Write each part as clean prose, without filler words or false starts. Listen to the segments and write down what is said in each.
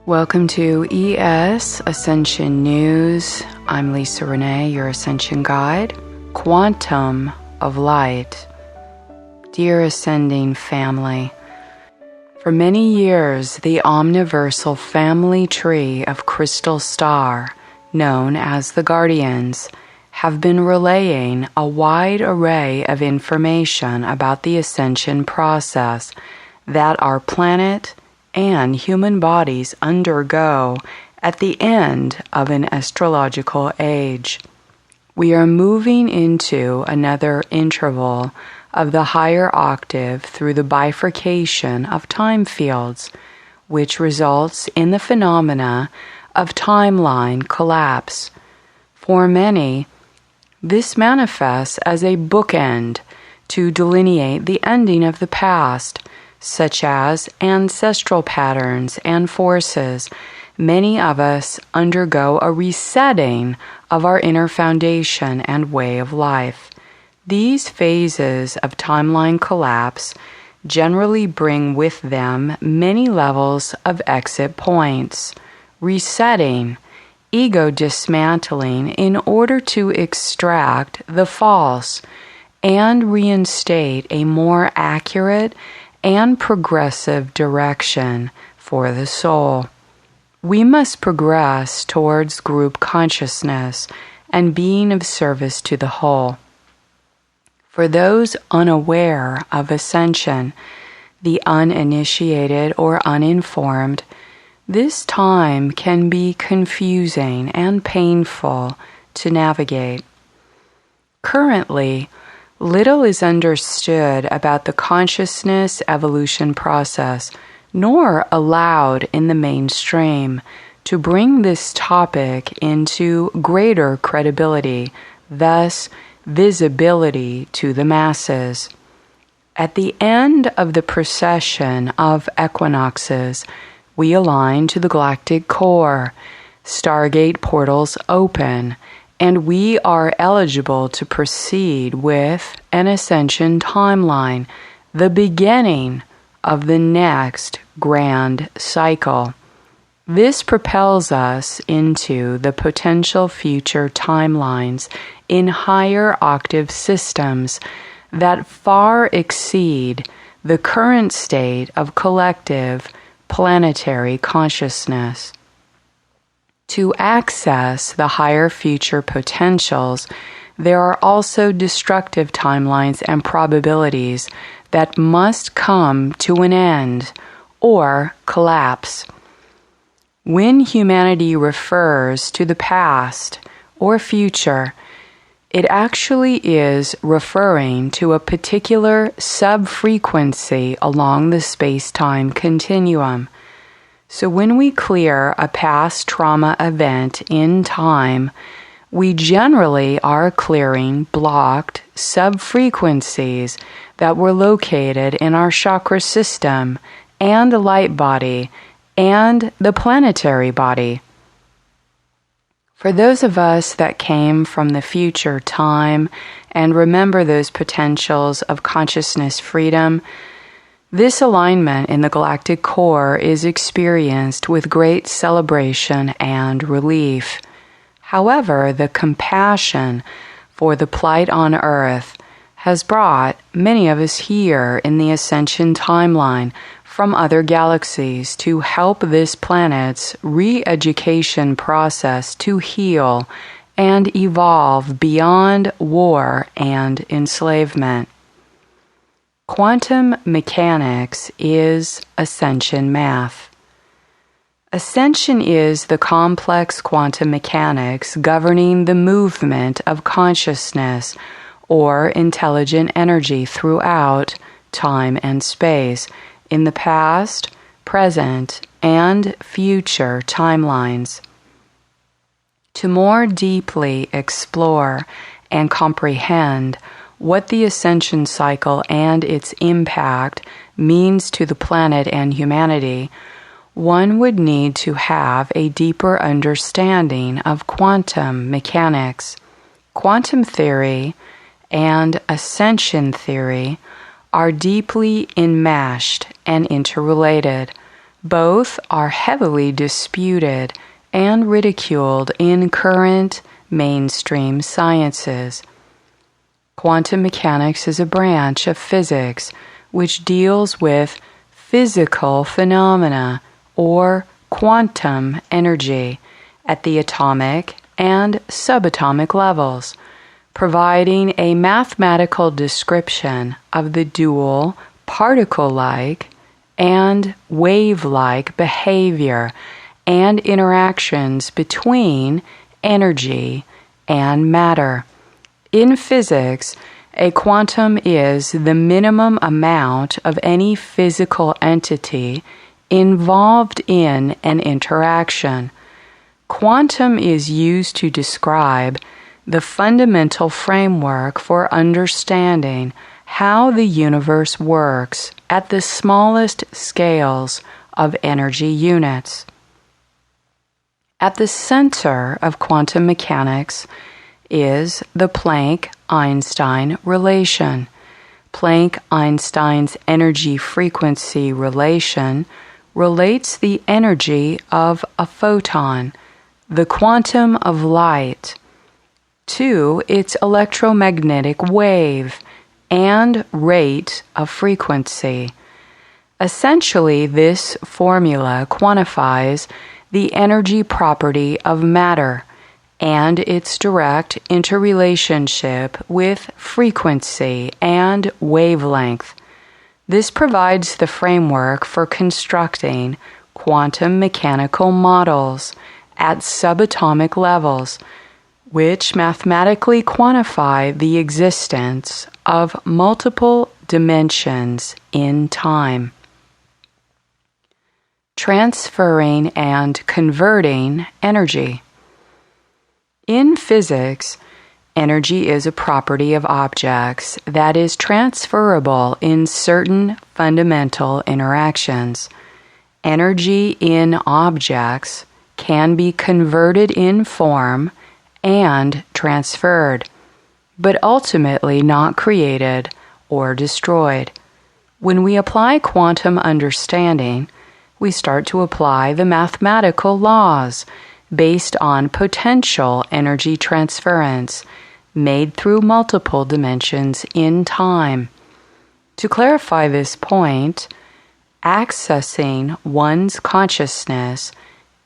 Welcome to ES Ascension News. I'm Lisa Renee, your Ascension Guide. Quantum of Light. Dear Ascending Family, for many years the Omniversal family tree of Krystal star, known as the Guardians, have been relaying a wide array of information about the Ascension process that our planet and human bodies undergo at the end of an astrological age. We are moving into another interval of the higher octave through the bifurcation of time fields, which results in the phenomena of timeline collapse. For many, this manifests as a bookend to delineate the ending of the past, such as ancestral patterns and forces. Many of us undergo a resetting of our inner foundation and way of life. These phases of timeline collapse generally bring with them many levels of exit points, resetting, ego dismantling in order to extract the false and reinstate a more accurate and progressive direction for the soul. We must progress towards group consciousness and being of service to the whole. For those unaware of Ascension, the uninitiated or uninformed, this time can be confusing and painful to navigate. Currently, little is understood about the consciousness evolution process, nor allowed in the mainstream to bring this topic into greater credibility, thus visibility to the masses. At the end of the procession of equinoxes, we align to the galactic core, Stargate portals open, and we are eligible to proceed with an Ascension timeline, the beginning of the next grand cycle. This propels us into the potential future timelines in higher octave systems that far exceed the current state of collective planetary consciousness. To access the higher future potentials, there are also destructive timelines and probabilities that must come to an end or collapse. When humanity refers to the past or future, it actually is referring to a particular sub-frequency along the space-time continuum. So when we clear a past trauma event in time, we generally are clearing blocked sub-frequencies that were located in our chakra system and the light body and the planetary body. For those of us that came from the future time and remember those potentials of consciousness freedom, this alignment in the galactic core is experienced with great celebration and relief. However, the compassion for the plight on Earth has brought many of us here in the Ascension timeline from other galaxies to help this planet's re-education process to heal and evolve beyond war and enslavement. Quantum mechanics is Ascension math. Ascension is the complex quantum mechanics governing the movement of consciousness or intelligent energy throughout time and space in the past, present, and future timelines. To more deeply explore and comprehend what the Ascension cycle and its impact means to the planet and humanity, one would need to have a deeper understanding of quantum mechanics. Quantum theory and Ascension theory are deeply enmeshed and interrelated. Both are heavily disputed and ridiculed in current mainstream sciences. Quantum mechanics is a branch of physics which deals with physical phenomena or quantum energy at the atomic and subatomic levels, providing a mathematical description of the dual particle-like and wave-like behavior and interactions between energy and matter. In physics, a quantum is the minimum amount of any physical entity involved in an interaction. Quantum is used to describe the fundamental framework for understanding how the universe works at the smallest scales of energy units. At the center of quantum mechanics is the Planck-Einstein relation. Planck-Einstein's energy-frequency relation relates the energy of a photon, the quantum of light, to its electromagnetic wave and rate of frequency. Essentially, this formula quantifies the energy property of matter and its direct interrelationship with frequency and wavelength. This provides the framework for constructing quantum mechanical models at subatomic levels, which mathematically quantify the existence of multiple dimensions in time. Transferring and converting energy. In physics, energy is a property of objects that is transferable in certain fundamental interactions. Energy in objects can be converted in form and transferred, but ultimately not created or destroyed. When we apply quantum understanding, we start to apply the mathematical laws based on potential energy transference made through multiple dimensions in time. To clarify this point, accessing one's consciousness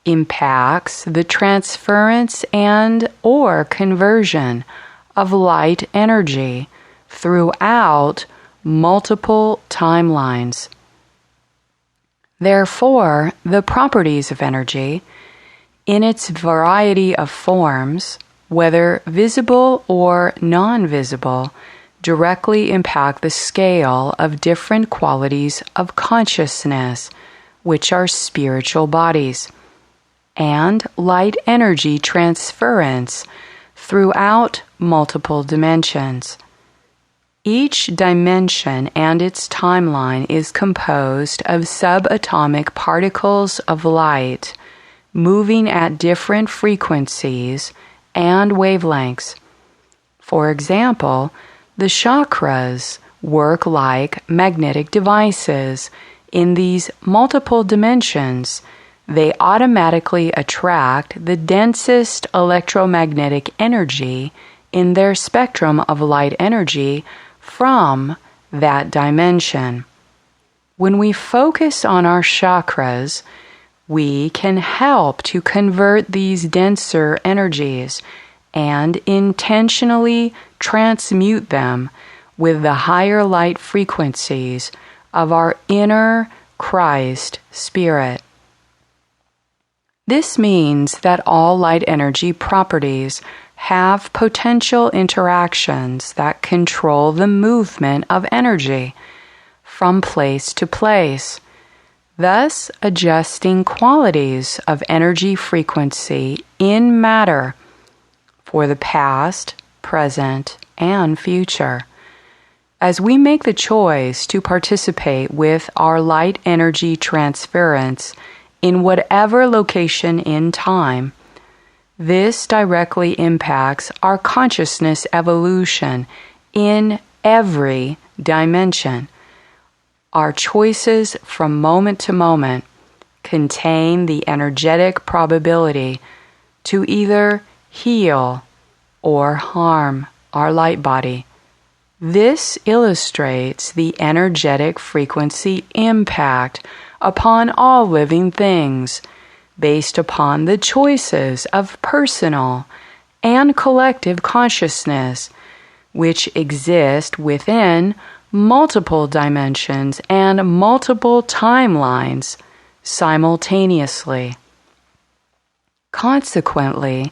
impacts the transference and or conversion of light energy throughout multiple timelines. Therefore, the properties of energy, in its variety of forms, whether visible or non-visible, directly impact the scale of different qualities of consciousness, which are spiritual bodies, and light energy transference throughout multiple dimensions. Each dimension and its timeline is composed of subatomic particles of light moving at different frequencies and wavelengths. For example, the chakras work like magnetic devices. In these multiple dimensions, they automatically attract the densest electromagnetic energy in their spectrum of light energy from that dimension. When we focus on our chakras, we can help to convert these denser energies and intentionally transmute them with the higher light frequencies of our inner Christ spirit. This means that all light energy properties have potential interactions that control the movement of energy from place to place, thus adjusting qualities of energy frequency in matter for the past, present, and future. As we make the choice to participate with our light energy transference in whatever location in time, this directly impacts our consciousness evolution in every dimension. Our choices from moment to moment contain the energetic probability to either heal or harm our light body. This illustrates the energetic frequency impact upon all living things based upon the choices of personal and collective consciousness, which exist within multiple dimensions and multiple timelines simultaneously. Consequently,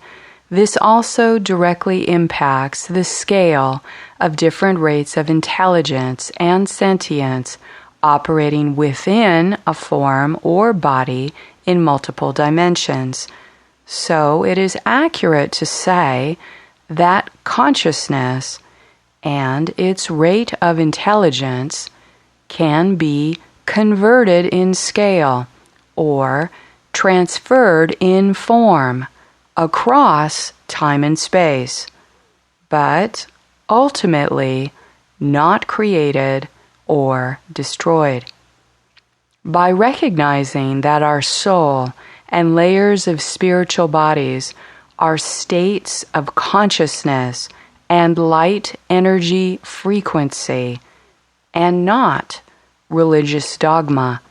this also directly impacts the scale of different rates of intelligence and sentience operating within a form or body in multiple dimensions. So it is accurate to say that consciousness and its rate of intelligence can be converted in scale or transferred in form across time and space, but ultimately not created or destroyed. By recognizing that our soul and layers of spiritual bodies are states of consciousness and light energy frequency, and not religious dogma,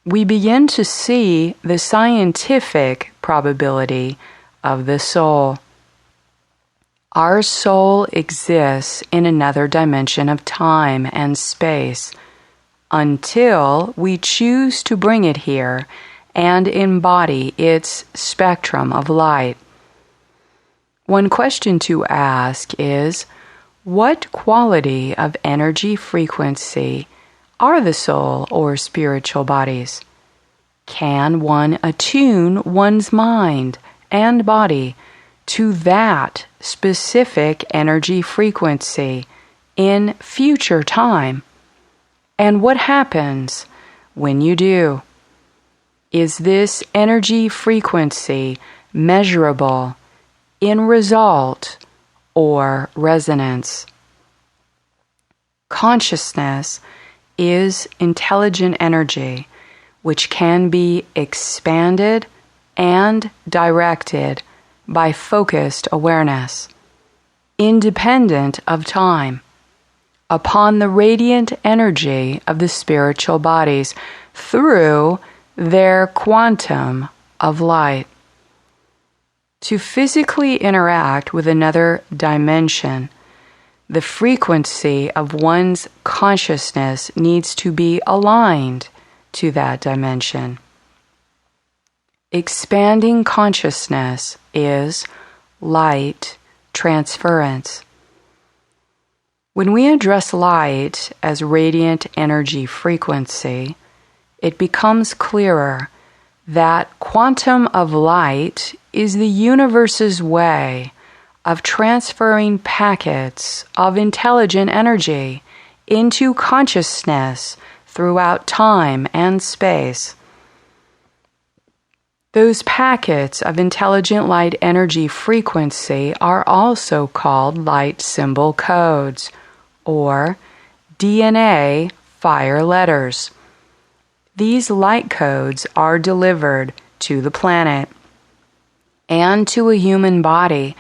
we begin to see the scientific probability of the soul. Our soul exists in another dimension of time and space until we choose to bring it here and embody its spectrum of light. One question to ask is, what quality of energy frequency are the soul or spiritual bodies? Can one attune one's mind and body to that specific energy frequency in future time? And what happens when you do? Is this energy frequency measurable in result or resonance? Consciousness is intelligent energy which can be expanded and directed by focused awareness, independent of time, upon the radiant energy of the spiritual bodies through their quantum of light. To physically interact with another dimension, the frequency of one's consciousness needs to be aligned to that dimension. Expanding consciousness is light transference. When we address light as radiant energy frequency, it becomes clearer that quantum of light is the universe's way of transferring packets of intelligent energy into consciousness throughout time and space. Those packets of intelligent light energy frequency are also called light symbol codes, or DNA fire letters. These light codes are delivered to the planet and to a human body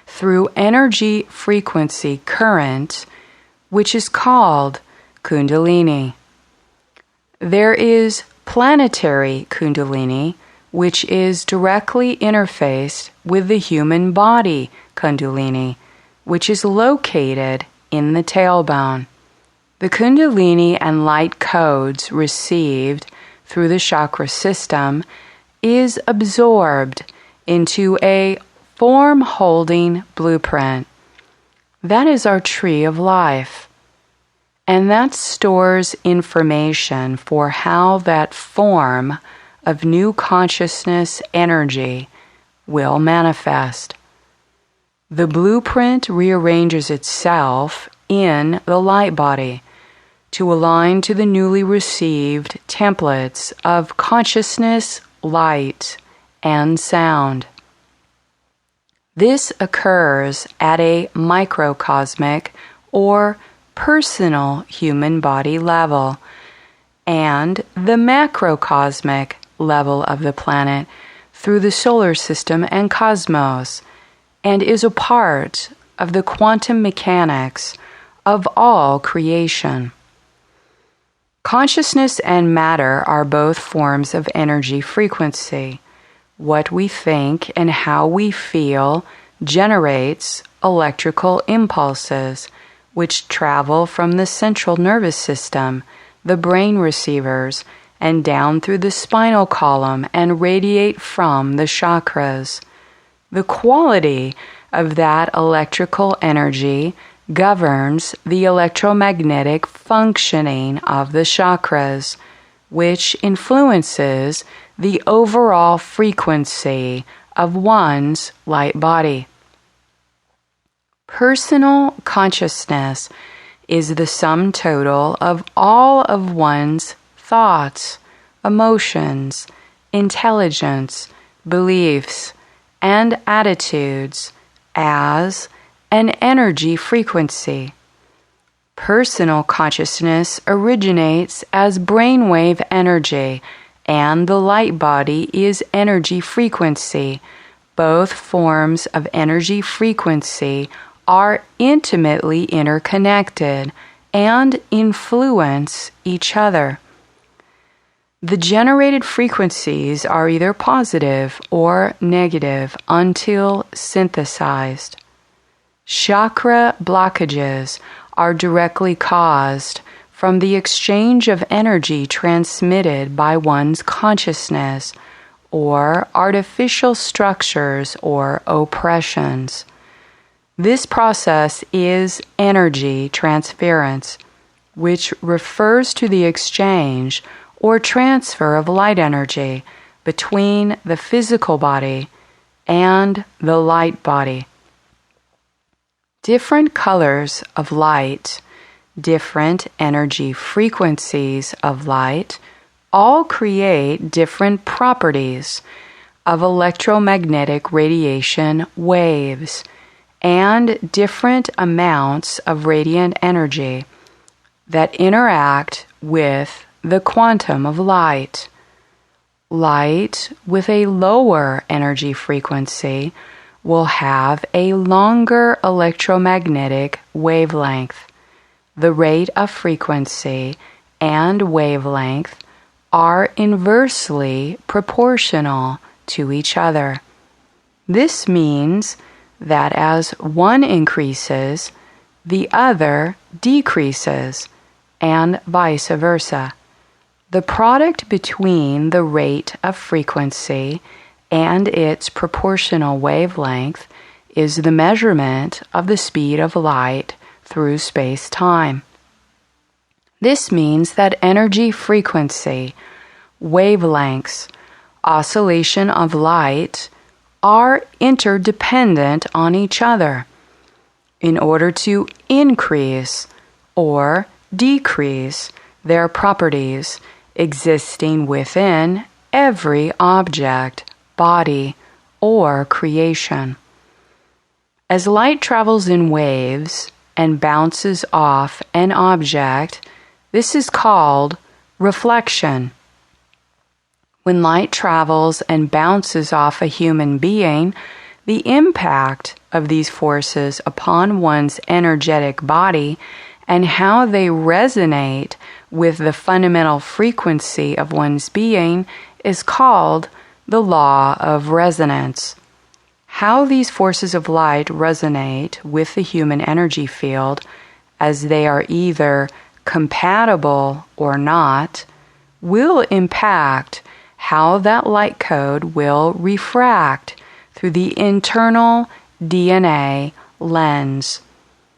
through energy frequency current, which is called Kundalini. There is planetary Kundalini, which is directly interfaced with the human body Kundalini, which is located in the tailbone. The Kundalini and light codes received through the chakra system is absorbed into a form-holding blueprint. That is our tree of life. And that stores information for how that form of new consciousness energy will manifest. The blueprint rearranges itself in the light body to align to the newly received templates of consciousness, light, and sound. This occurs at a microcosmic or personal human body level and the macrocosmic level of the planet through the solar system and cosmos, and is a part of the quantum mechanics of all creation. Consciousness and matter are both forms of energy frequency. What we think and how we feel generates electrical impulses, which travel from the central nervous system, the brain receivers, and down through the spinal column and radiate from the chakras. The quality of that electrical energy governs the electromagnetic functioning of the chakras, which influences the overall frequency of one's light body. Personal consciousness is the sum total of all of one's thoughts, emotions, intelligence, beliefs, and attitudes as an energy frequency. Personal consciousness originates as brainwave energy, and the light body is energy frequency. Both forms of energy frequency are intimately interconnected and influence each other. The generated frequencies are either positive or negative until synthesized. Chakra blockages are directly caused from the exchange of energy transmitted by one's consciousness, or artificial structures or oppressions. This process is energy transference, which refers to the exchange or transfer of light energy between the physical body and the light body. Different colors of light, different energy frequencies of light, all create different properties of electromagnetic radiation waves and different amounts of radiant energy that interact with the quantum of light. Light with a lower energy frequency will have a longer electromagnetic wavelength. The rate of frequency and wavelength are inversely proportional to each other. This means that as one increases, the other decreases, and vice versa. The product between the rate of frequency and its proportional wavelength is the measurement of the speed of light through space-time. This means that energy frequency, wavelengths, oscillation of light are interdependent on each other. In order to increase or decrease their properties existing within every object, body, or creation. As light travels in waves and bounces off an object, this is called reflection. When light travels and bounces off a human being, the impact of these forces upon one's energetic body and how they resonate with the fundamental frequency of one's being is called the law of resonance. How these forces of light resonate with the human energy field, as they are either compatible or not, will impact how that light code will refract through the internal DNA lens.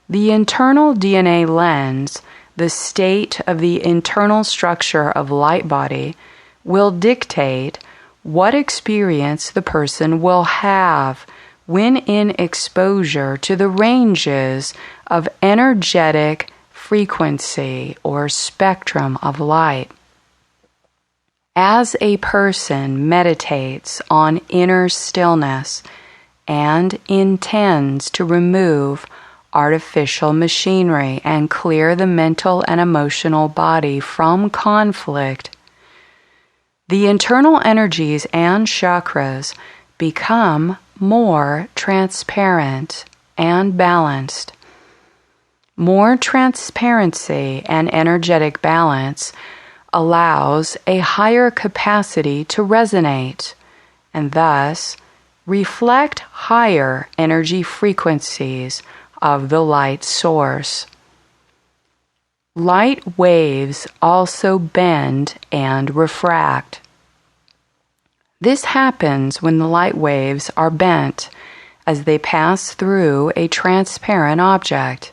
The internal DNA lens, the state of the internal structure of light body, will dictate what experience the person will have when in exposure to the ranges of energetic frequency or spectrum of light. As a person meditates on inner stillness and intends to remove artificial machinery and clear the mental and emotional body from conflict, The internal energies and chakras become more transparent and balanced. More transparency and energetic balance allows a higher capacity to resonate and thus reflect higher energy frequencies of the light source. Light waves also bend and refract. This happens when the light waves are bent as they pass through a transparent object.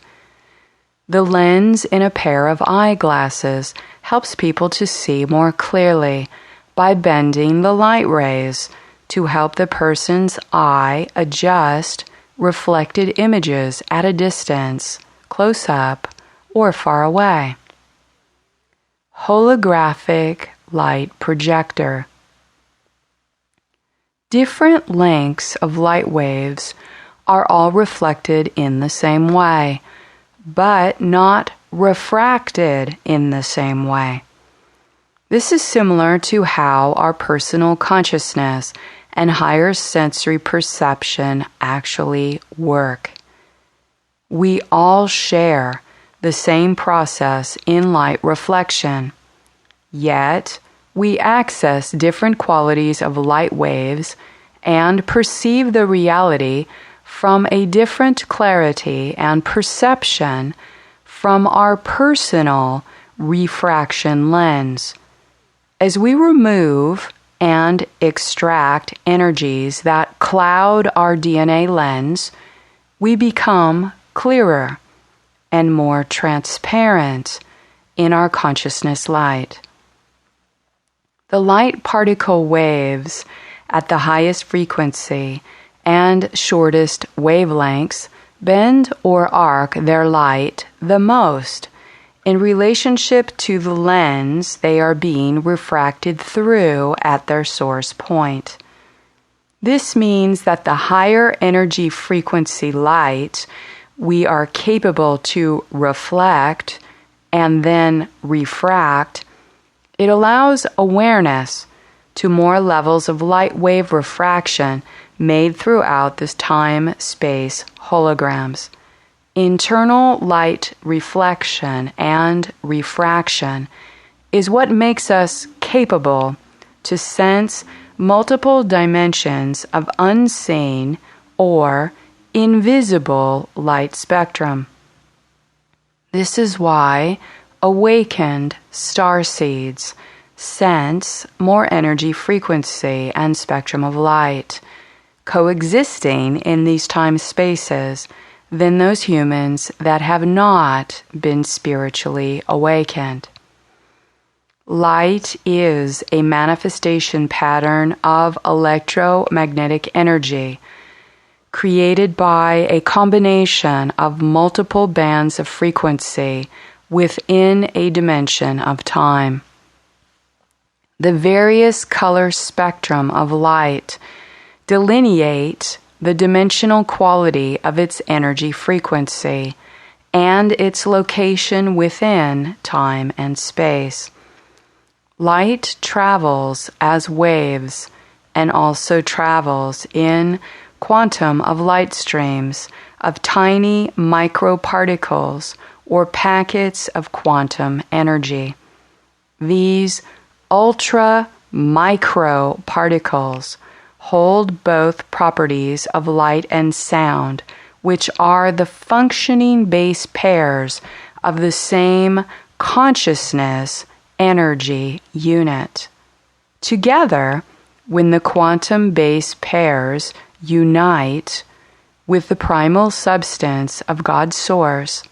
The lens in a pair of eyeglasses helps people to see more clearly by bending the light rays to help the person's eye adjust reflected images at a distance, close up, or far away. Holographic light projector. Different lengths of light waves are all reflected in the same way, but not refracted in the same way. This is similar to how our personal consciousness and higher sensory perception actually work. We all share the same process in light reflection, yet we access different qualities of light waves and perceive the reality from a different clarity and perception from our personal refraction lens. As we remove and extract energies that cloud our DNA lens, we become clearer and more transparent in our consciousness light. The light particle waves at the highest frequency and shortest wavelengths bend or arc their light the most in relationship to the lens they are being refracted through at their source point. This means that the higher energy frequency light we are capable to reflect and then refract, it allows awareness to more levels of light wave refraction made throughout this time-space holograms. Internal light reflection and refraction is what makes us capable to sense multiple dimensions of unseen or invisible light spectrum. This is why awakened starseeds sense more energy frequency and spectrum of light, coexisting in these time spaces than those humans that have not been spiritually awakened. Light is a manifestation pattern of electromagnetic energy created by a combination of multiple bands of frequency within a dimension of time. The various color spectrum of light delineate the dimensional quality of its energy frequency and its location within time and space. Light travels as waves and also travels in quantum of light streams of tiny microparticles or packets of quantum energy. These ultra micro particles hold both properties of light and sound, which are the functioning base pairs of the same consciousness energy unit. Together, when the quantum base pairs unite with the primal substance of God's source,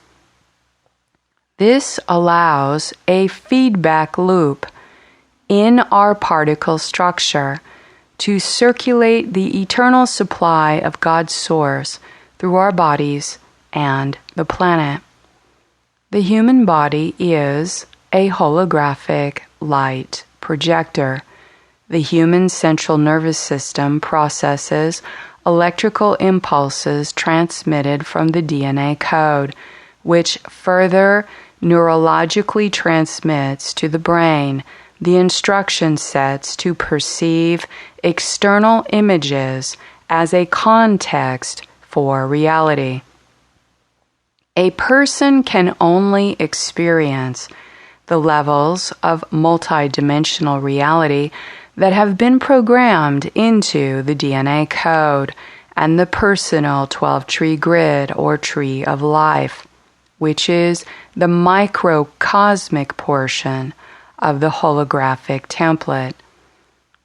this allows a feedback loop in our particle structure to circulate the eternal supply of God's source through our bodies and the planet. The human body is a holographic light projector. The human central nervous system processes electrical impulses transmitted from the DNA code, which further neurologically transmits to the brain the instruction sets to perceive external images as a context for reality. A person can only experience the levels of multidimensional reality that have been programmed into the DNA code and the personal 12-tree grid or tree of life, which is the microcosmic portion of the holographic template.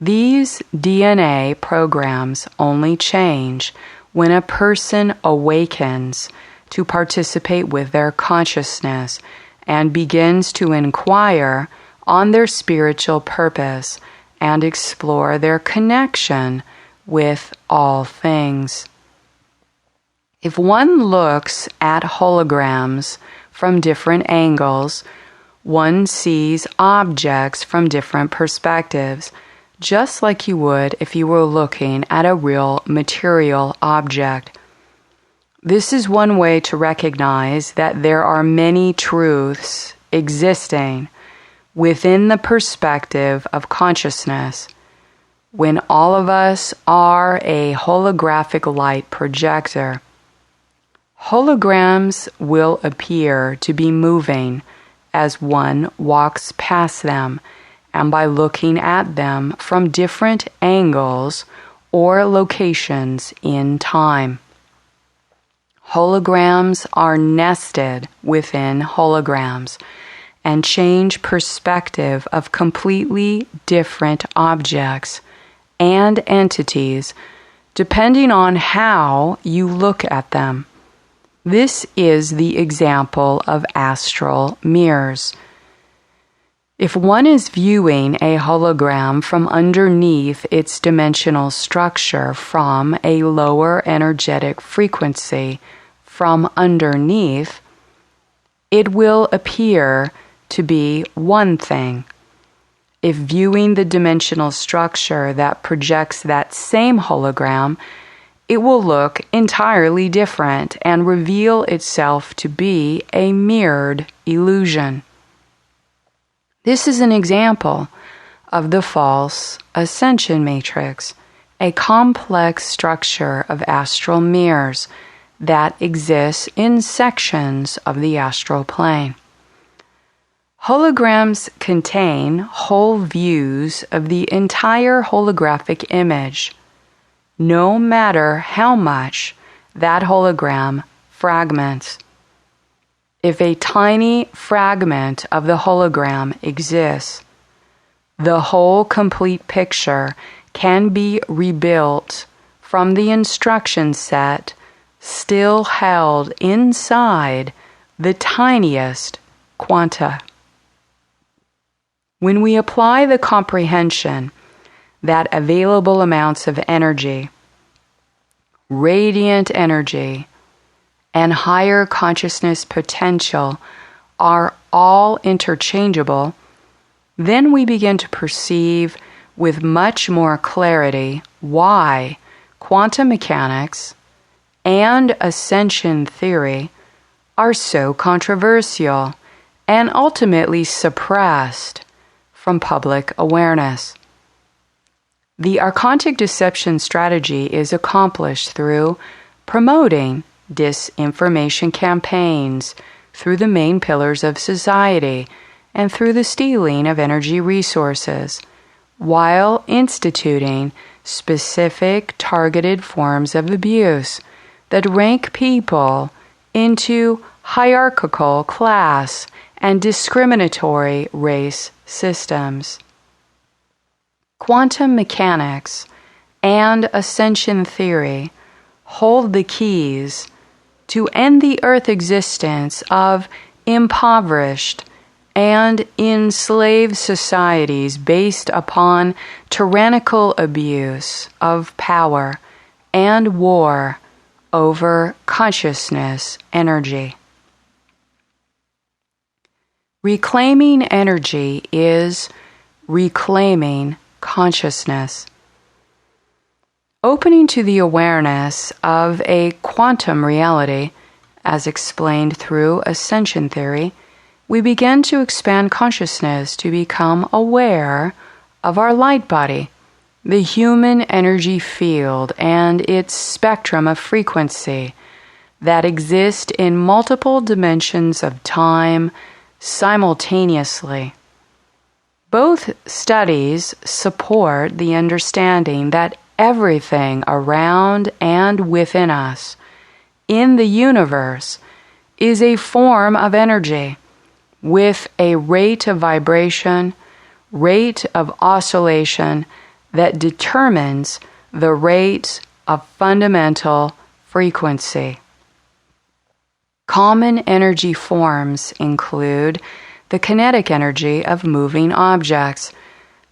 These DNA programs only change when a person awakens to participate with their consciousness and begins to inquire on their spiritual purpose and explore their connection with all things. If one looks at holograms from different angles, one sees objects from different perspectives, just like you would if you were looking at a real material object. This is one way to recognize that there are many truths existing within the perspective of consciousness. When all of us are a holographic light projector, holograms will appear to be moving as one walks past them and by looking at them from different angles or locations in time. Holograms are nested within holograms and change perspective of completely different objects and entities depending on how you look at them. This is the example of astral mirrors. If one is viewing a hologram from underneath its dimensional structure from a lower energetic frequency from underneath, it will appear to be one thing. If viewing the dimensional structure that projects that same hologram, it will look entirely different and reveal itself to be a mirrored illusion. This is an example of the false Ascension matrix, a complex structure of astral mirrors that exists in sections of the astral plane. Holograms contain whole views of the entire holographic image, no matter how much that hologram fragments. If a tiny fragment of the hologram exists, the whole complete picture can be rebuilt from the instruction set still held inside the tiniest quanta. When we apply the comprehension that available amounts of energy, radiant energy, and higher consciousness potential are all interchangeable, then we begin to perceive with much more clarity why quantum mechanics and ascension theory are so controversial and ultimately suppressed from public awareness. The archontic deception strategy is accomplished through promoting disinformation campaigns through the main pillars of society and through the stealing of energy resources, while instituting specific targeted forms of abuse that rank people into hierarchical class and discriminatory race systems. Quantum mechanics and ascension theory hold the keys to end the earth existence of impoverished and enslaved societies based upon tyrannical abuse of power and war over consciousness energy. Reclaiming energy is reclaiming consciousness. Opening to the awareness of a quantum reality, as explained through ascension theory, we begin to expand consciousness to become aware of our light body, the human energy field and its spectrum of frequency that exist in multiple dimensions of time simultaneously. Both studies support the understanding that everything around and within us in the universe is a form of energy with a rate of vibration, rate of oscillation that determines the rate of fundamental frequency. Common energy forms include the kinetic energy of moving objects,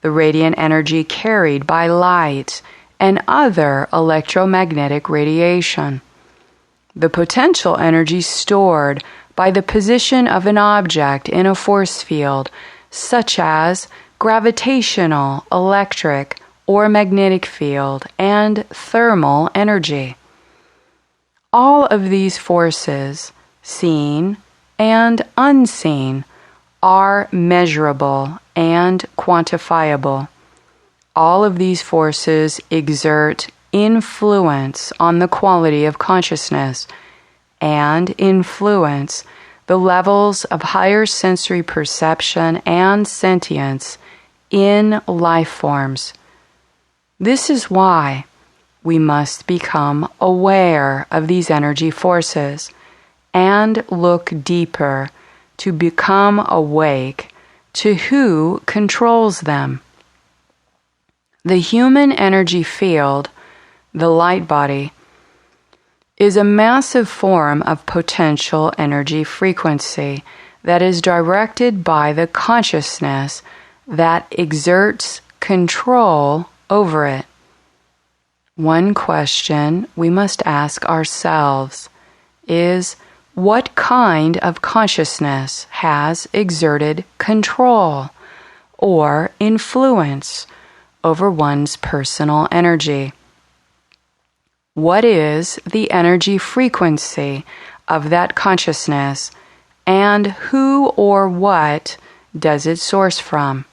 the radiant energy carried by light and other electromagnetic radiation, the potential energy stored by the position of an object in a force field, such as gravitational, electric, or magnetic field, and thermal energy. All of these forces, seen and unseen, are measurable and quantifiable. All of these forces exert influence on the quality of consciousness and influence the levels of higher sensory perception and sentience in life forms. This is why we must become aware of these energy forces and look deeper to become awake to who controls them. The human energy field, the light body, is a massive form of potential energy frequency that is directed by the consciousness that exerts control over it. One question we must ask ourselves is, what kind of consciousness has exerted control or influence over one's personal energy? What is the energy frequency of that consciousness, and who or what does it source from?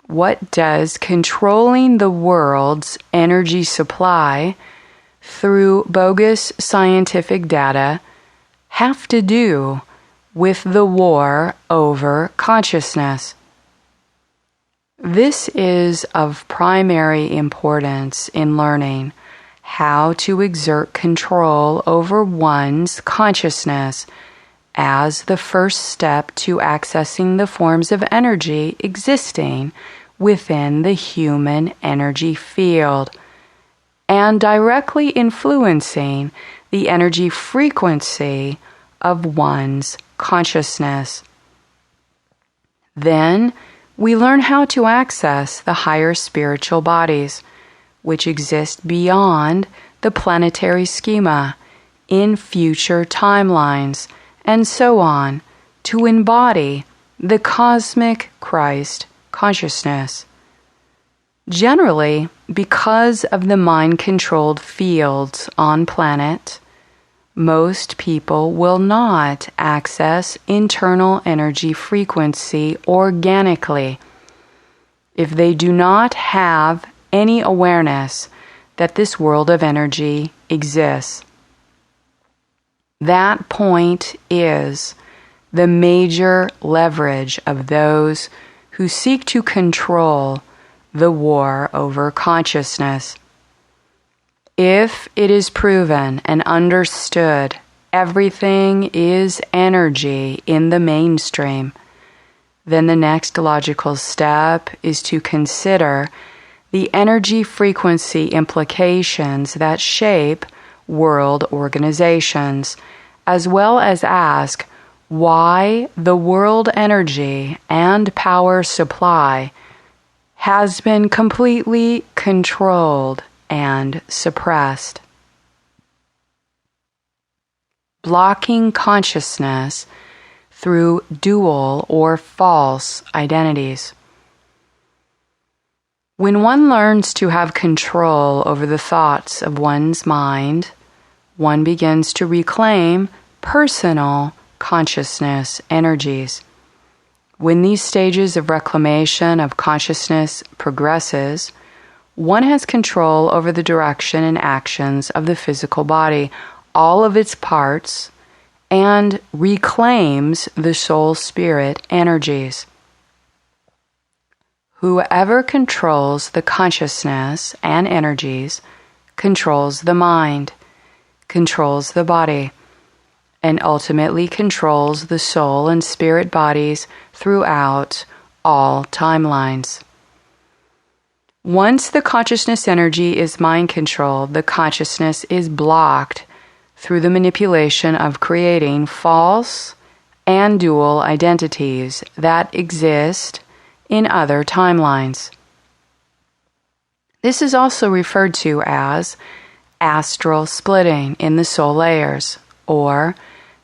What does controlling the world's energy supply through bogus scientific data have to do with the war over consciousness? This is of primary importance in learning how to exert control over one's consciousness as the first step to accessing the forms of energy existing within the human energy field and directly influencing the energy frequency of one's consciousness. Then we learn how to access the higher spiritual bodies, which exist beyond the planetary schema, in future timelines, and so on, to embody the cosmic Christ consciousness. Generally, because of the mind-controlled fields on planet, most people will not access internal energy frequency organically if they do not have any awareness that this world of energy exists. That point is the major leverage of those who seek to control the war over consciousness. If it is proven and understood everything is energy in the mainstream, then the next logical step is to consider the energy frequency implications that shape world organizations, as well as ask why the world energy and power supply has been completely controlled and suppressed. Blocking consciousness through dual or false identities. When one learns to have control over the thoughts of one's mind, one begins to reclaim personal consciousness energies. When these stages of reclamation of consciousness progresses, one has control over the direction and actions of the physical body, all of its parts, and reclaims the soul-spirit energies. Whoever controls the consciousness and energies controls the mind, controls the body, and ultimately controls the soul and spirit bodies throughout all timelines. Once the consciousness energy is mind-controlled, the consciousness is blocked through the manipulation of creating false and dual identities that exist in other timelines. This is also referred to as astral splitting in the soul layers, or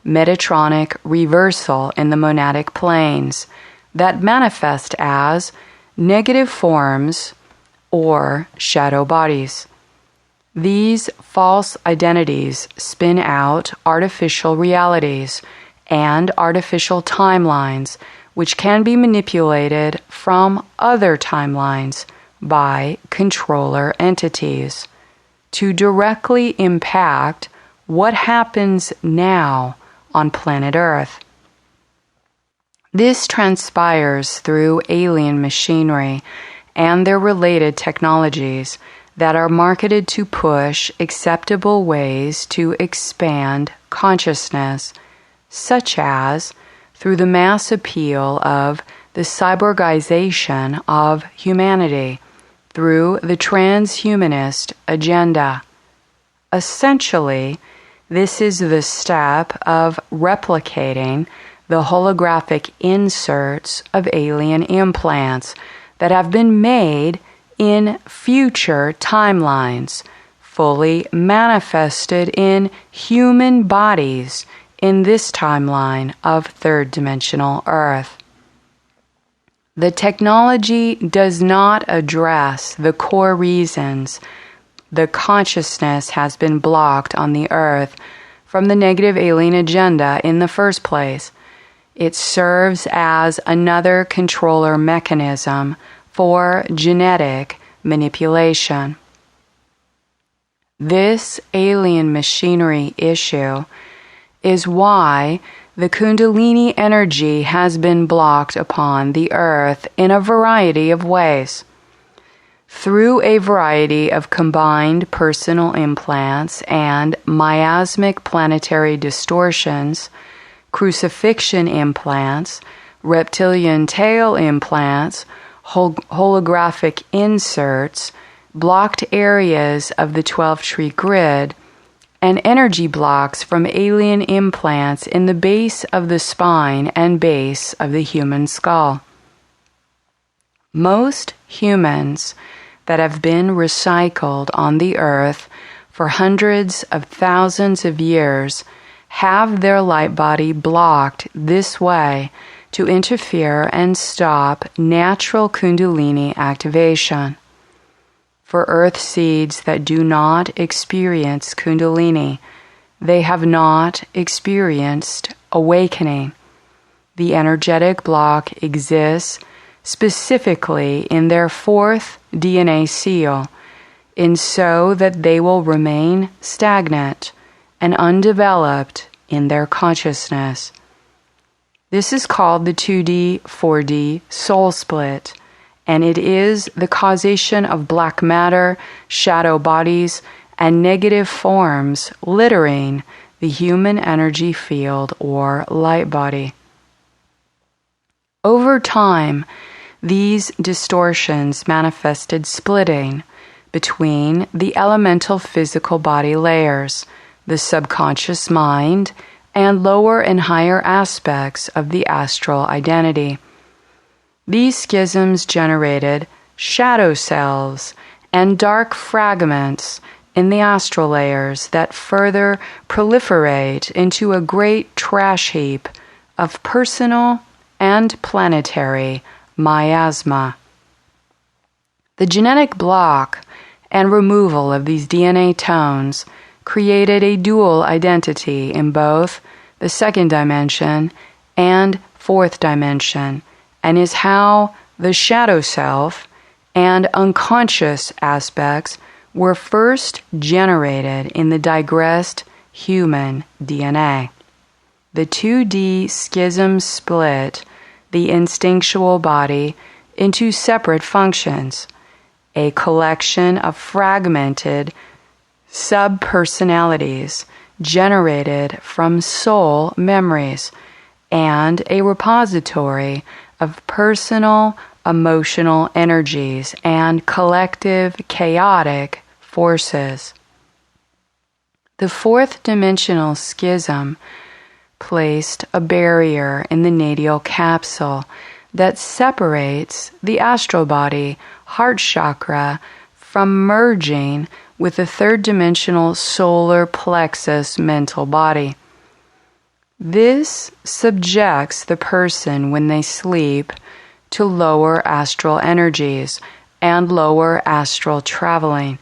Metatronic reversal in the monadic planes that manifest as negative forms or shadow bodies. These false identities spin out artificial realities and artificial timelines which can be manipulated from other timelines by controller entities to directly impact what happens now on planet Earth. This transpires through alien machinery and their related technologies that are marketed to push acceptable ways to expand consciousness, such as through the mass appeal of the cyborgization of humanity through the transhumanist agenda. Essentially, this is the step of replicating the holographic inserts of alien implants that have been made in future timelines, fully manifested in human bodies in this timeline of third-dimensional Earth. The technology does not address the core reasons the consciousness has been blocked on the Earth from the negative alien agenda in the first place. It serves as another controller mechanism for genetic manipulation. This alien machinery issue is why the Kundalini energy has been blocked upon the Earth in a variety of ways. Through a variety of combined personal implants and miasmic planetary distortions, crucifixion implants, reptilian tail implants, holographic inserts, blocked areas of the 12-tree grid, and energy blocks from alien implants in the base of the spine and base of the human skull. Most humans that have been recycled on the Earth for hundreds of thousands of years have their light body blocked this way to interfere and stop natural Kundalini activation. For Earth seeds that do not experience Kundalini, they have not experienced awakening. The energetic block exists specifically in their fourth DNA seal, in so that they will remain stagnant and undeveloped in their consciousness. This is called the 2D, 4D soul split, and it is the causation of black matter, shadow bodies, and negative forms littering the human energy field or light body. Over time, these distortions manifested splitting between the elemental physical body layers, the subconscious mind, and lower and higher aspects of the astral identity. These schisms generated shadow cells and dark fragments in the astral layers that further proliferate into a great trash heap of personal and planetary miasma. The genetic block and removal of these DNA tones created a dual identity in both the second dimension, and fourth dimension, and is how the shadow self and unconscious aspects were first generated in the digressed human DNA. The 2D schisms split the instinctual body into separate functions, a collection of fragmented subpersonalities generated from soul memories, and a repository of personal emotional energies and collective chaotic forces. The fourth dimensional schism placed a barrier in the natal capsule that separates the astral body, heart chakra, from merging with the third dimensional solar plexus mental body. This subjects the person when they sleep to lower astral energies and lower astral traveling.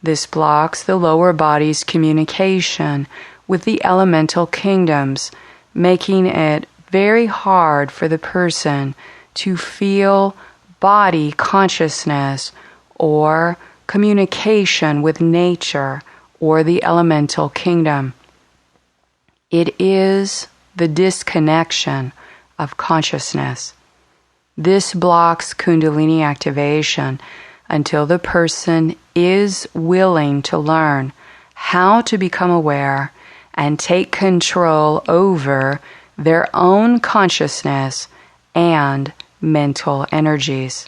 This blocks the lower body's communication with the elemental kingdoms, making it very hard for the person to feel body consciousness or communication with nature or the elemental kingdom. It is the disconnection of consciousness. This blocks Kundalini activation until the person is willing to learn how to become aware and take control over their own consciousness and mental energies.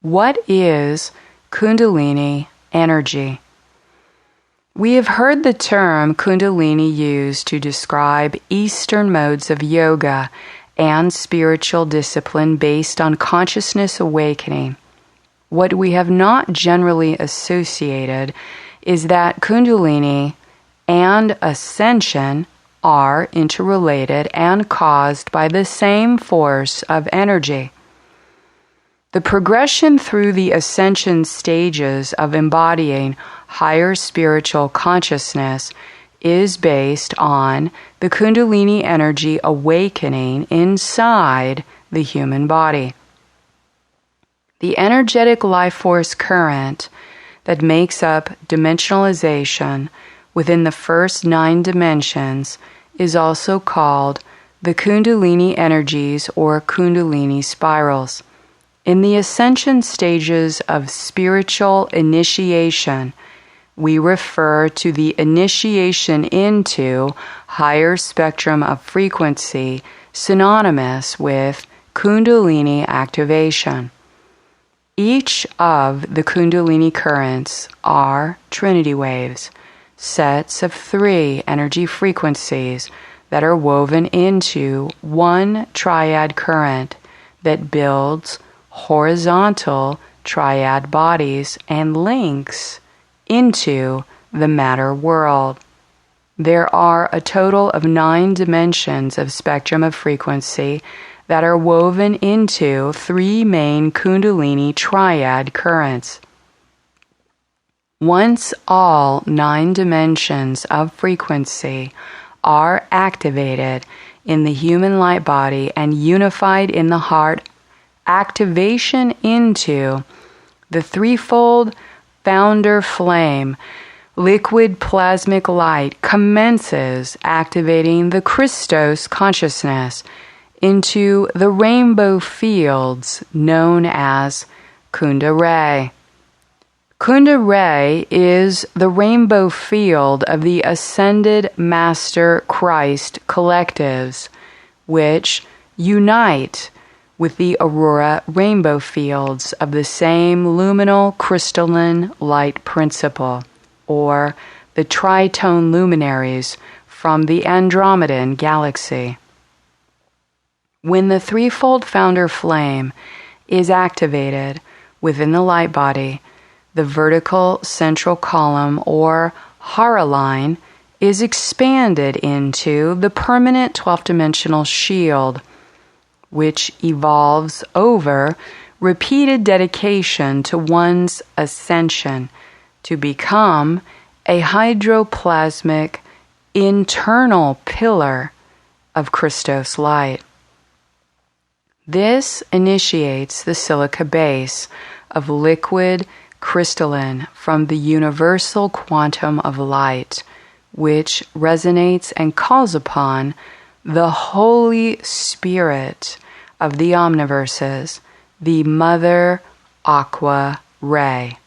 What is Kundalini energy? We have heard the term Kundalini used to describe Eastern modes of yoga and spiritual discipline based on consciousness awakening. What we have not generally associated is that Kundalini and Ascension are interrelated and caused by the same force of energy. The progression through the Ascension stages of embodying higher spiritual consciousness is based on the Kundalini energy awakening inside the human body. The energetic life force current that makes up dimensionalization within the first 9 dimensions is also called the Kundalini energies or Kundalini spirals. In the Ascension stages of spiritual initiation, we refer to the initiation into higher spectrum of frequency synonymous with Kundalini activation. Each of the Kundalini currents are Trinity waves, sets of 3 energy frequencies that are woven into one triad current that builds horizontal triad bodies and links into the matter world. There are a total of 9 dimensions of spectrum of frequency that are woven into 3 main Kundalini triad currents. Once all 9 dimensions of frequency are activated in the human light body and unified in the heart, activation into the threefold founder flame, liquid plasmic light, commences activating the Christos consciousness into the rainbow fields known as Kunda Ray. Kunda Ray is the rainbow field of the Ascended Master Christ collectives, which unite with the aurora rainbow fields of the same luminal crystalline light principle, or the tritone luminaries from the Andromedan galaxy. When the threefold founder flame is activated within the light body, the vertical central column or hara line is expanded into the permanent 12th dimensional shield, which evolves over repeated dedication to one's ascension to become a hydroplasmic internal pillar of Christos light. This initiates the silica base of liquid crystalline from the universal quantum of light, which resonates and calls upon the Holy Spirit of the Omniverses, the Mother Aqua Ray.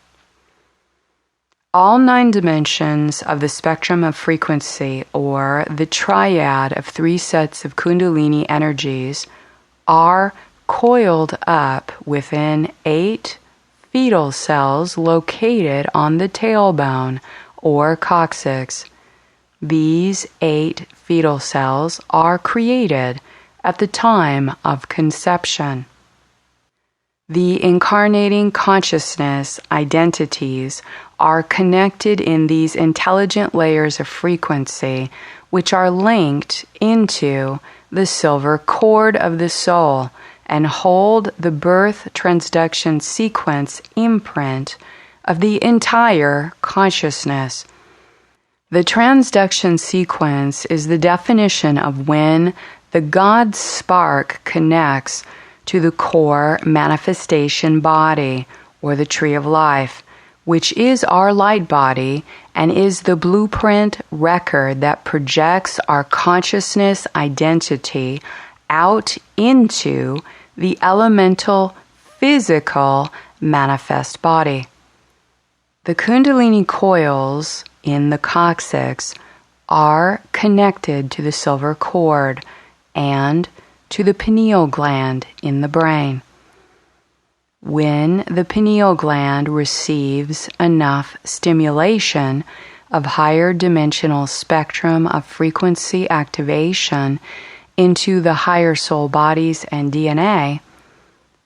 All 9 dimensions of the spectrum of frequency, or the triad of 3 sets of Kundalini energies, are coiled up within 8 fetal cells located on the tailbone or coccyx. These 8 fetal cells are created at the time of conception. The incarnating consciousness identities are connected in these intelligent layers of frequency, which are linked into the silver cord of the soul and hold the birth transduction sequence imprint of the entire consciousness. The transduction sequence is the definition of when the God spark connects to the core manifestation body, or the tree of life, which is our light body and is the blueprint record that projects our consciousness identity out into the elemental physical manifest body. The Kundalini coils in the coccyx are connected to the silver cord and to the pineal gland in the brain. When the pineal gland receives enough stimulation of higher dimensional spectrum of frequency activation into the higher soul bodies and DNA,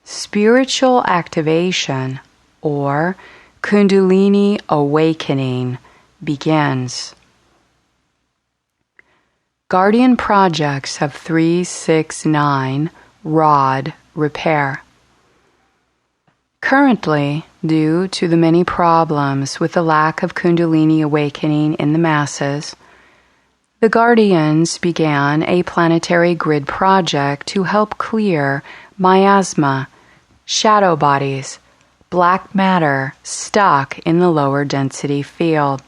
spiritual activation, or Kundalini awakening, begins. Guardian projects of 369 rod repair. Currently, due to the many problems with the lack of Kundalini awakening in the masses, the Guardians began a planetary grid project to help clear miasma, shadow bodies, black matter stuck in the lower density field.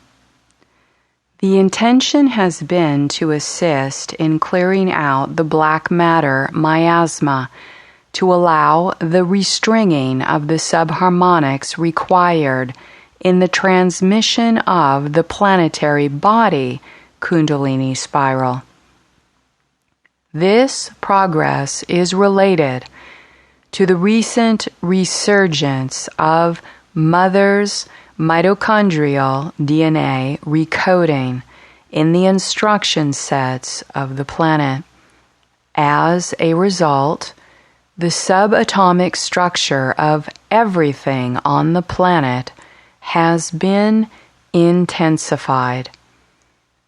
The intention has been to assist in clearing out the black matter miasma to allow the restringing of the subharmonics required in the transmission of the planetary body Kundalini spiral. This progress is related to the recent resurgence of Mother's mitochondrial DNA recoding in the instruction sets of the planet. As a result, the subatomic structure of everything on the planet has been intensified.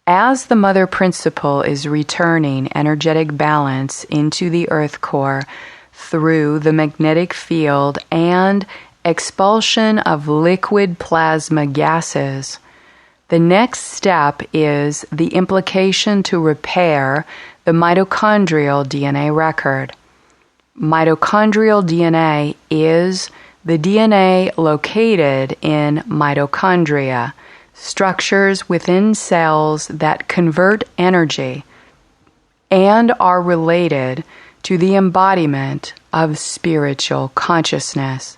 As the Mother Principle is returning energetic balance into the Earth core through the magnetic field and expulsion of liquid plasma gases, the next step is the implication to repair the mitochondrial DNA record. Mitochondrial DNA is the DNA located in mitochondria, structures within cells that convert energy and are related to the embodiment of spiritual consciousness.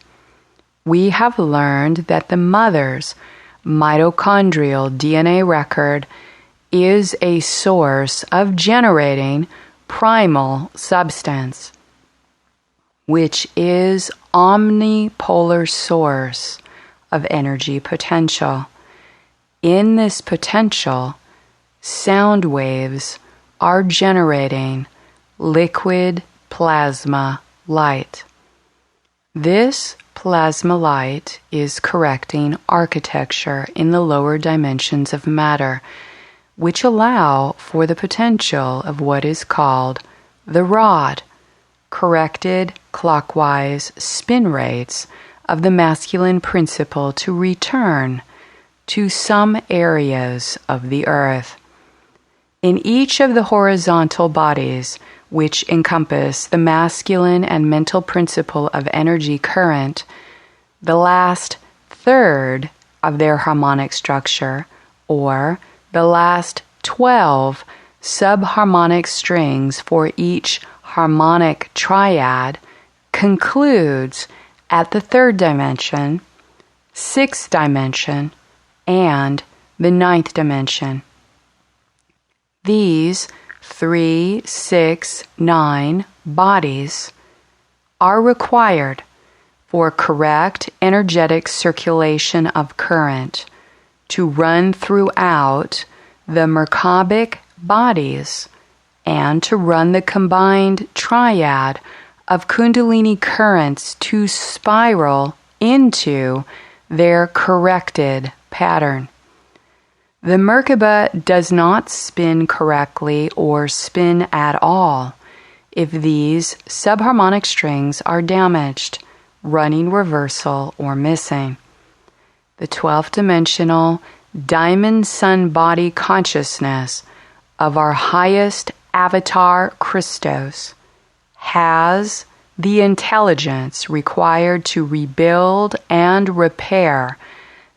We have learned that the mother's mitochondrial DNA record is a source of generating primal substance, which is omnipolar source of energy potential. In this potential, sound waves are generating liquid plasma light. This plasma light is correcting architecture in the lower dimensions of matter, which allow for the potential of what is called the rod, corrected clockwise spin rates of the masculine principle to return to some areas of the earth. In each of the horizontal bodies, which encompass the masculine and mental principle of energy current, the last third of their harmonic structure, or the last 12 subharmonic strings for each harmonic triad, concludes at the third dimension, sixth dimension, and the ninth dimension. These 3, 6, 9 bodies are required for correct energetic circulation of current to run throughout the Merkabic bodies and to run the combined triad of Kundalini currents to spiral into their corrected pattern. The Merkaba does not spin correctly or spin at all if these subharmonic strings are damaged, running reversal, or missing. The 12th dimensional diamond sun body consciousness of our highest avatar Christos has the intelligence required to rebuild and repair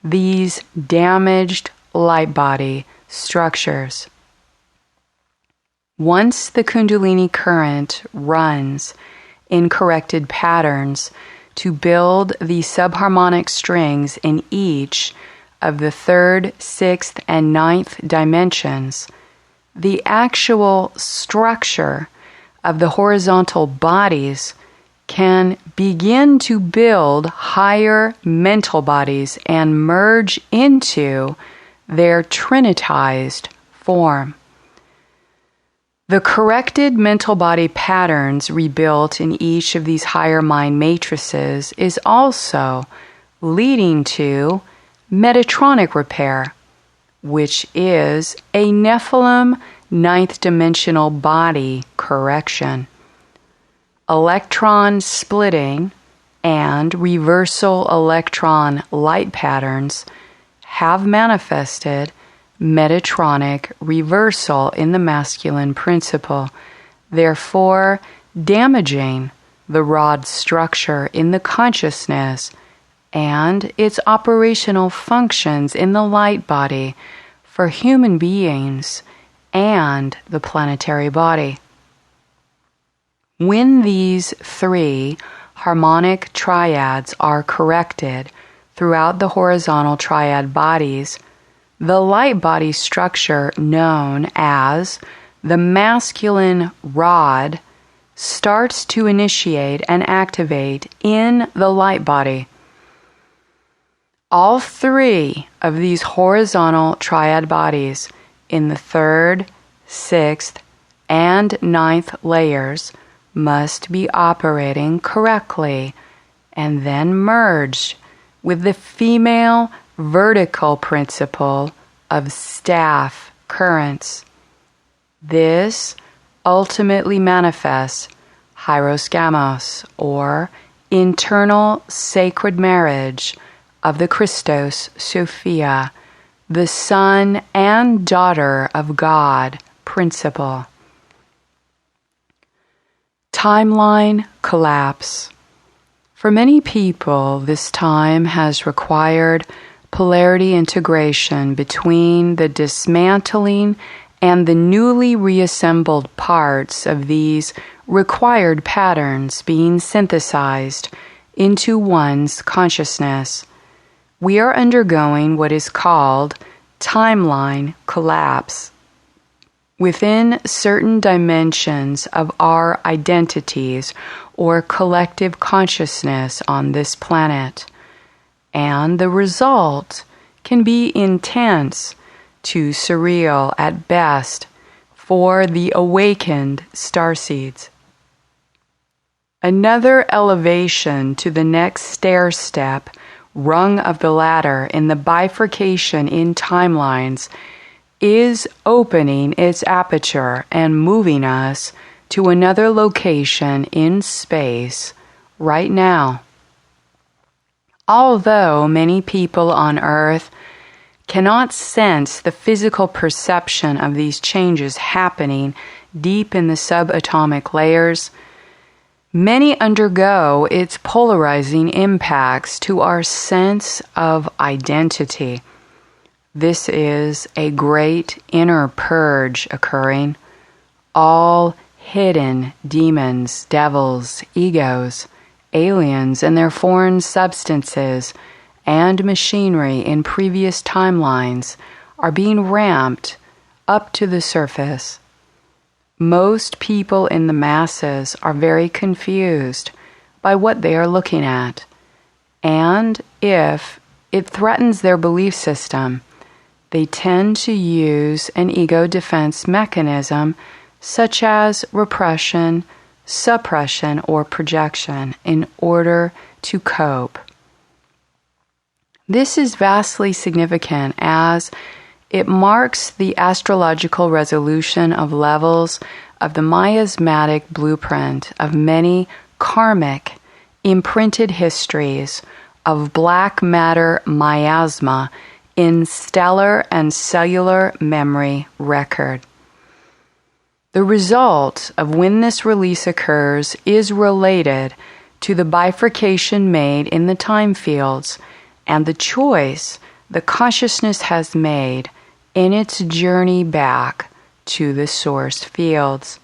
these damaged light body structures. Once the Kundalini current runs in corrected patterns to build the subharmonic strings in each of the 3rd, 6th, and 9th dimensions, the actual structure of the horizontal bodies can begin to build higher mental bodies and merge into their trinitized form. The corrected mental body patterns rebuilt in each of these higher mind matrices is also leading to Metatronic repair, which is a Nephilim 9th dimensional body correction. Electron splitting and reversal electron light patterns have manifested Metatronic reversal in the masculine principle, therefore damaging the rod structure in the consciousness and its operational functions in the light body for human beings and the planetary body. When these 3 harmonic triads are corrected throughout the horizontal triad bodies, the light body structure known as the masculine rod starts to initiate and activate in the light body. All 3 of these horizontal triad bodies in the 3rd, 6th, and 9th layers must be operating correctly and then merged with the female vertical principle of staff currents. This ultimately manifests hierosgamos, or internal sacred marriage of the Christos Sophia, the son and daughter of God principle. Timeline collapse. For many people, this time has required polarity integration between the dismantling and the newly reassembled parts of these required patterns being synthesized into one's consciousness. We are undergoing what is called timeline collapse. Within certain dimensions of our identities or collective consciousness on this planet, and the result can be intense to surreal at best for the awakened starseeds. Another elevation to the next stair step, rung of the ladder in the bifurcation in timelines, is opening its aperture and moving us to another location in space right now. Although many people on Earth cannot sense the physical perception of these changes happening deep in the subatomic layers, many undergo its polarizing impacts to our sense of identity. This is a great inner purge occurring. All hidden demons, devils, egos, aliens and their foreign substances and machinery in previous timelines are being ramped up to the surface. Most people in the masses are very confused by what they are looking at, and if it threatens their belief system, they tend to use an ego defense mechanism such as repression, suppression, or projection in order to cope. This is vastly significant as it marks the astrological resolution of levels of the miasmatic blueprint of many karmic, imprinted histories of black matter miasma in stellar and cellular memory record. The result of when this release occurs is related to the bifurcation made in the time fields and the choice the consciousness has made in its journey back to the source fields.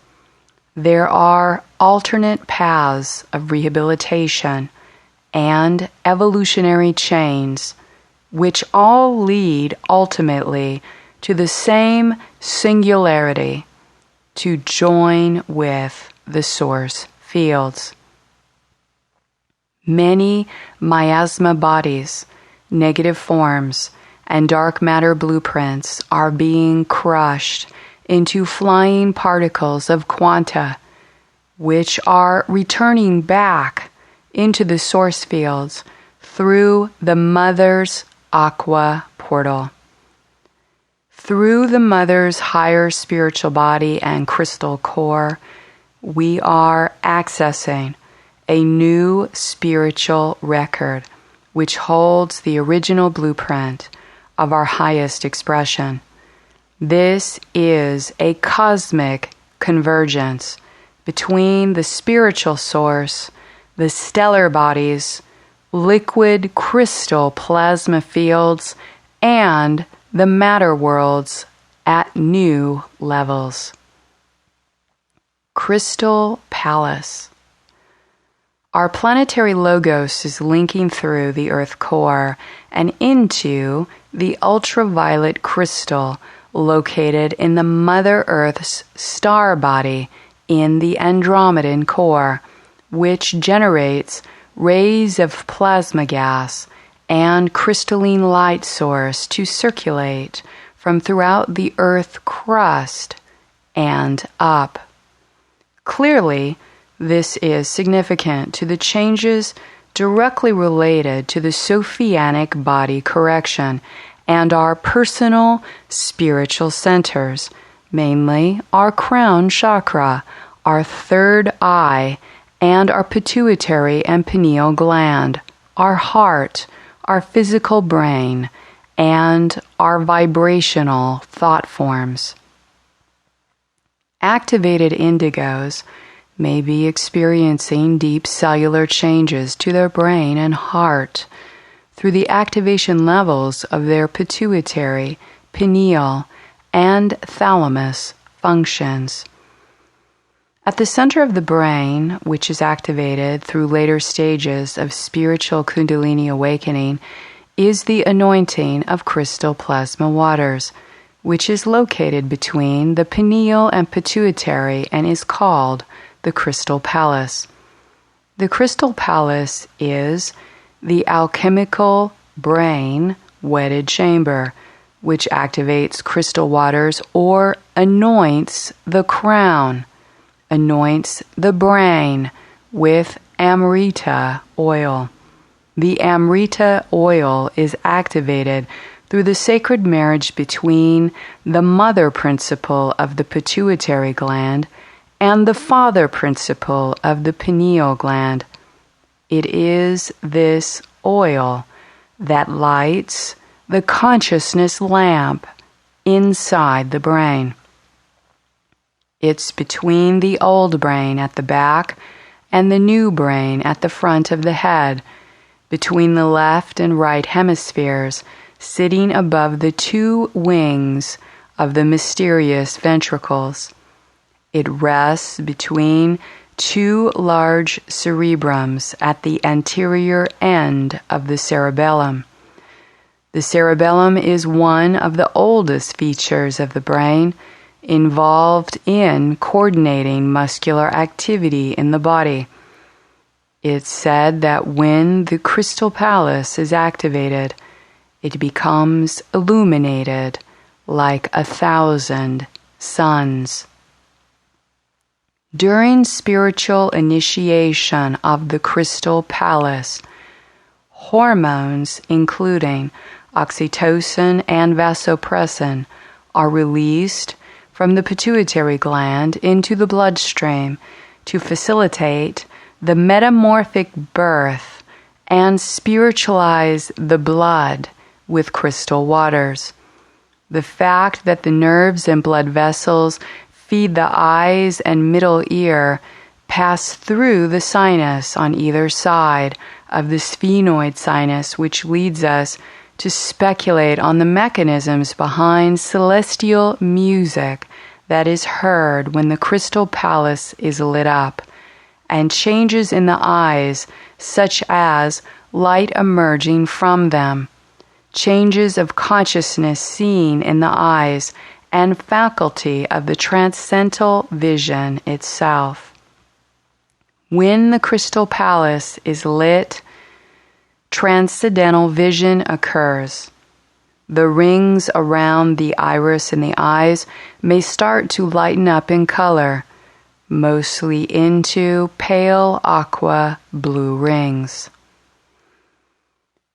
There are alternate paths of rehabilitation and evolutionary chains which all lead ultimately to the same singularity, to join with the source fields. Many miasma bodies, negative forms, and dark matter blueprints are being crushed into flying particles of quanta, which are returning back into the source fields through the Mother's aqua portal. Through the Mother's higher spiritual body and crystal core, we are accessing a new spiritual record which holds the original blueprint of our highest expression. This is a cosmic convergence between the spiritual source, the stellar bodies, liquid crystal plasma fields, and the matter worlds at new levels. Krystal Palace. Our planetary logos is linking through the Earth core and into the ultraviolet crystal located in the Mother Earth's star body in the Andromedan core, which generates rays of plasma gas and crystalline light source to circulate from throughout the Earth crust and up. Clearly, this is significant to the changes directly related to the Sophianic body correction and our personal spiritual centers, mainly our crown chakra, our third eye, and our pituitary and pineal gland, our heart, our physical brain, and our vibrational thought forms. Activated indigos may be experiencing deep cellular changes to their brain and heart through the activation levels of their pituitary, pineal, and thalamus functions. At the center of the brain, which is activated through later stages of spiritual Kundalini awakening, is the anointing of crystal plasma waters, which is located between the pineal and pituitary and is called the Krystal Palace. The Krystal Palace is the alchemical brain wedded chamber, which activates crystal waters or anoints the crown, anoints the brain with Amrita oil. The Amrita oil is activated through the sacred marriage between the mother principle of the pituitary gland and the father principle of the pineal gland. It is this oil that lights the consciousness lamp inside the brain. It's between the old brain at the back and the new brain at the front of the head, between the left and right hemispheres, sitting above the two wings of the mysterious ventricles. It rests between two large cerebrums at the anterior end of the cerebellum. The cerebellum is one of the oldest features of the brain, involved in coordinating muscular activity in the body. It's said that when the crystal palace is activated, it becomes illuminated like 1,000 suns. During spiritual initiation of the crystal palace, hormones including oxytocin and vasopressin are released from the pituitary gland into the bloodstream to facilitate the metamorphic birth and spiritualize the blood with crystal waters. The fact that the nerves and blood vessels feed the eyes and middle ear pass through the sinus on either side of the sphenoid sinus, which leads us to speculate on the mechanisms behind celestial music that is heard when the crystal palace is lit up, and changes in the eyes such as light emerging from them, changes of consciousness seen in the eyes, and faculty of the transcendental vision itself. When the crystal palace is lit, transcendental vision occurs. The rings around the iris in the eyes may start to lighten up in color, mostly into pale aqua blue rings.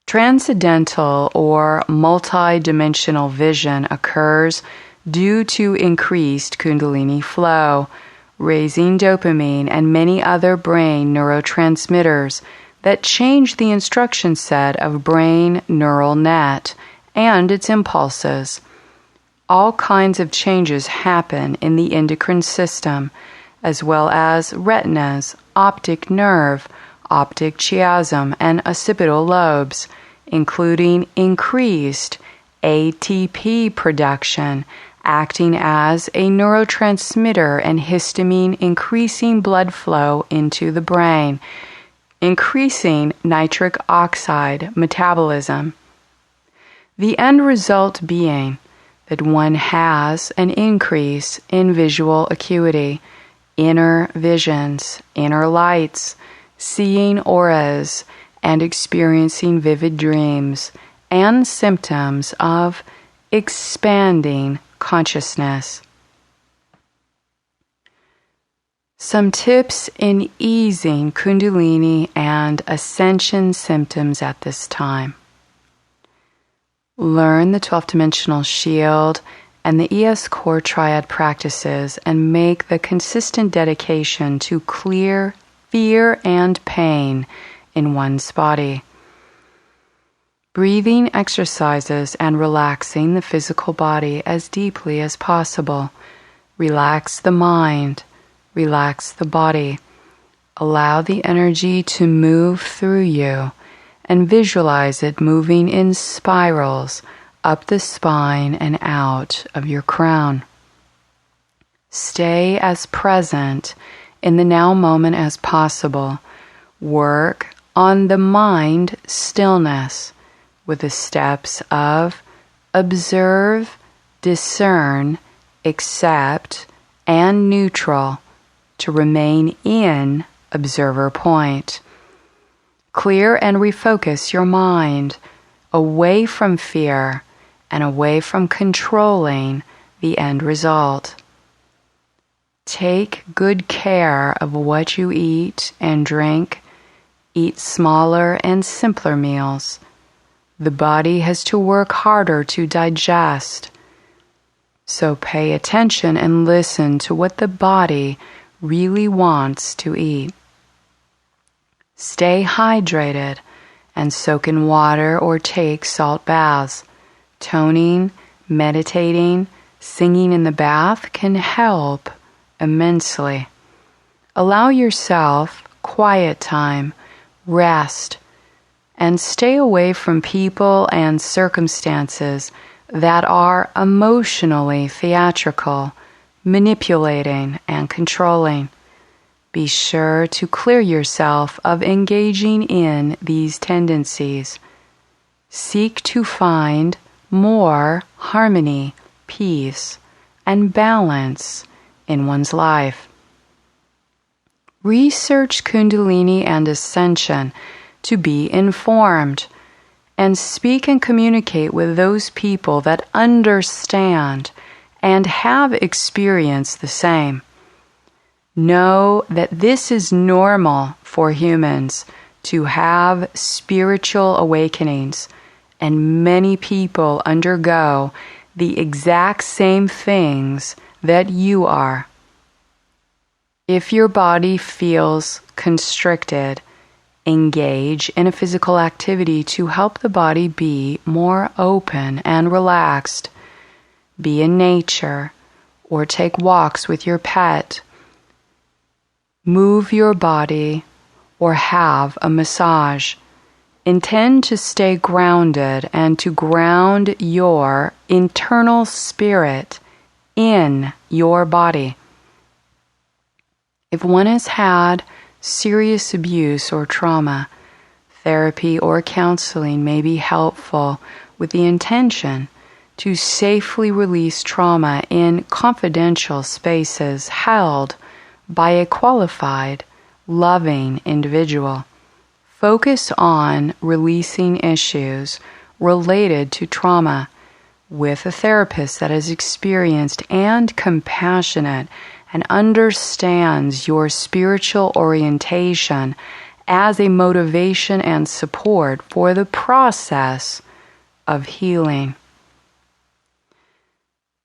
Transcendental or multidimensional vision occurs due to increased Kundalini flow, raising dopamine and many other brain neurotransmitters that change the instruction set of brain neural net and its impulses. All kinds of changes happen in the endocrine system, as well as retinas, optic nerve, optic chiasm, and occipital lobes, including increased ATP production, acting as a neurotransmitter and histamine, increasing blood flow into the brain, increasing nitric oxide metabolism. The end result being that one has an increase in visual acuity, inner visions, inner lights, seeing auras, and experiencing vivid dreams and symptoms of expanding consciousness. Some tips in easing Kundalini and Ascension symptoms at this time. Learn the 12-dimensional shield and the ES Core Triad practices and make the consistent dedication to clear fear and pain in one's body. Breathing exercises and relaxing the physical body as deeply as possible. Relax the mind. Relax the body. Allow the energy to move through you and visualize it moving in spirals up the spine and out of your crown. Stay as present in the now moment as possible. Work on the mind stillness with the steps of observe, discern, accept, and neutral to remain in observer point. Clear and refocus your mind away from fear and away from controlling the end result. Take good care of what you eat and drink. Eat smaller and simpler meals. The body has to work harder to digest. So pay attention and listen to what the body really wants to eat. Stay hydrated and soak in water or take salt baths. Toning, meditating, singing in the bath can help immensely. Allow yourself quiet time, rest, and stay away from people and circumstances that are emotionally theatrical, manipulating, and controlling. Be sure to clear yourself of engaging in these tendencies. Seek to find more harmony, peace, and balance in one's life. Research Kundalini and Ascension to be informed, and speak and communicate with those people that understand and have experienced the same. Know that this is normal for humans to have spiritual awakenings, and many people undergo the exact same things that you are. If your body feels constricted, engage in a physical activity to help the body be more open and relaxed. Be in nature or take walks with your pet. Move your body or have a massage. Intend to stay grounded and to ground your internal spirit in your body. If one has had serious abuse or trauma, therapy or counseling may be helpful with the intention to safely release trauma in confidential spaces held by a qualified, loving individual. Focus on releasing issues related to trauma with a therapist that is experienced and compassionate and understands your spiritual orientation as a motivation and support for the process of healing.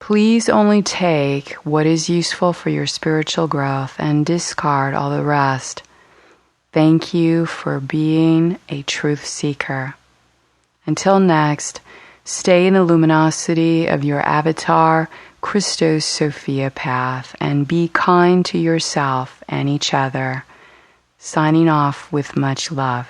Please only take what is useful for your spiritual growth and discard all the rest. Thank you for being a truth seeker. Until next, stay in the luminosity of your avatar, Christos Sophia path, and be kind to yourself and each other. Signing off with much love.